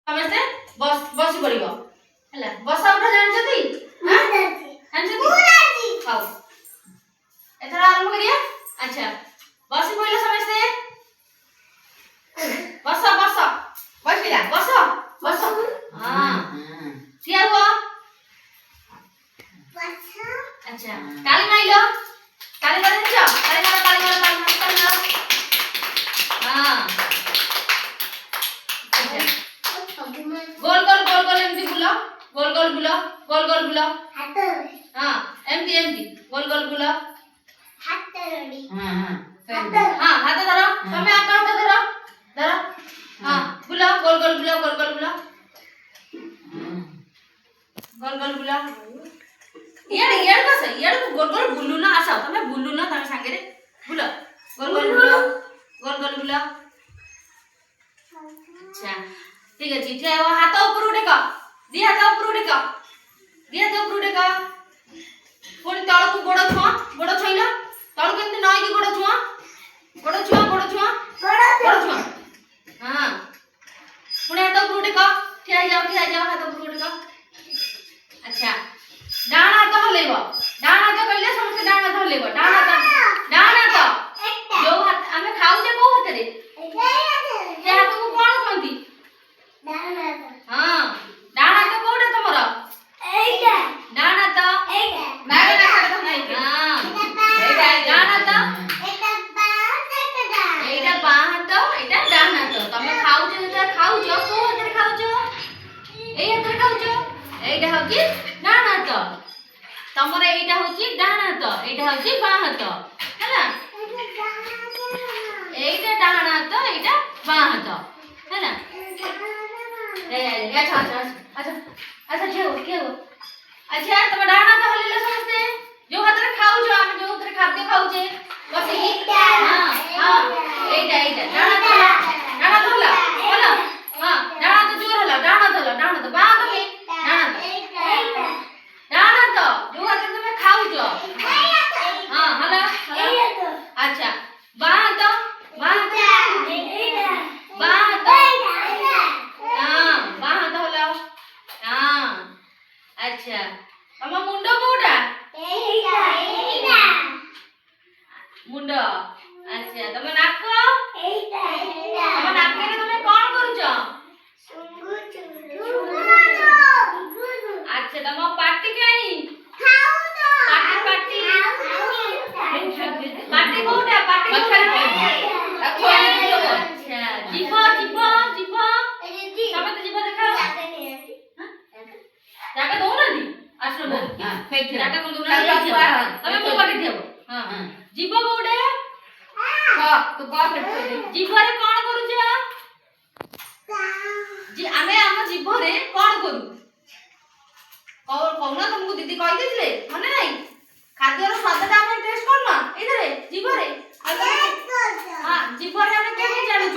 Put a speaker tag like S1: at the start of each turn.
S1: ସମସ୍ତେ ବସି ପଡ଼ିବ ହେଲା। ବସା ଉଠା ଜାଣିଛନ୍ତି? ଜାଣିଛନ୍ତି? ହଉ ଏଥର ଆରମ୍ଭ କରିବା। ଆଚ୍ଛା ବସି ପଡ଼ିଲ ସମସ୍ତେ। ବସ ବସ ବସିଲା ବସ ବସ। ହଁ ଠିଆ ହୁଅ। ଆଚ୍ଛା ତାଳି ମାଇଲ। ତାଳି ମାର ଜାଣିଛ? ତାଳି ମାର ତାଳି ମାର ତାଳି ମାର ତାଳି ମାର। ହଁ गोल गोल एमती बुलो। गोल गोल बुलो गोल गोल बुलो। हां एमती एमती गोल गोल बुलो। हाथ रेडी। हां हाथ धरो। तुम्हें हाथ धरो धरो। हां बुलो गोल गोल बुलो गोल गोल बुलो। गोल गोल बुलो। ये बस ये गोल गोल बुलू ना आसा तुम्हें बुलू ना तमे संगे रे बुलो गोल गोल बुलो गोल गोल बुलो। अच्छा ठीक है ठीक है। हाथ ऊपर उठेक दी हाथ ऊपर उठेक दी हाथ ऊपर उठेक। पुणी तल को गोड़ छुआ गोड़ छुइल तल को एमती नई की गोड़ छुआ गोड़ छुआ गोड़ छुआ गोड़ छुआ। हां पुणी हाथ ऊपर उठेक ठिया जाओ हाथ ऊपर उठेक। अच्छा डाण हाथ हलेब डाण हाथ कहले समस्त डाण हाथ हलेब डाण हाथ जो हाथ आमे खाऊ जे को हाथ रे ये हाथ को कोन कहंती? हां डाण हाथ कोडा तमरो एइटा डाण हाथ एइटा नाग नाग नहीं। हां एइटा डाण हाथ एइटा बा हाथ एइटा डाण हाथ। तमे खाऊ जे खाऊ जो को हाथ रे खाऊ जो एइ हाथ रे खाऊ जो एइटा होची डाण हाथ तमरो एइटा होची डाण हाथ एइटा होची बा हाथ हैना। एइटा डाण हाथ एइटा बा हाथ हैना। अच्छा अच्छा अच्छा अच्छा क्या हो अच्छा तुम डाण हाथ हलेला समस्ते जो हाथ रे खाऊ जो हम जो हाथ रे खाद्य खाऊ जे बस हां हां एइटा डाण हाथ होला होला। हां डाण हाथ जोर होला डाण हाथ बा हाथ में डाण हाथ जो हाथ रे तुम खाऊ जो हां होला होला। अच्छा बा हाथ हां बा हाथ होला। हां अच्छा तम मुंडो कोडा एइटा मुंडो। अच्छा तम नाक तम नाक रे तुम कोन करूछ अच्छा तम पाटी काई खाऊ तो पाटी पाटी कोडा पाटी अच्छा जीभ समस्त जीभ देखा जाके दो ना दी आश्रम हां फेक जाके को दो ना तमे मो पाटी थेबो। हां जीभ कोडे हां तो बा फेक जीभ रे कोन करू जे जी आमे हम जीभ रे कोन करू कौन तुमको दीदी कहि देथिले मने नाही खाद्य रो स्वाद ता हम टेस्ट करना इधर जीभ रे हां जीभ रे हम केमि जानु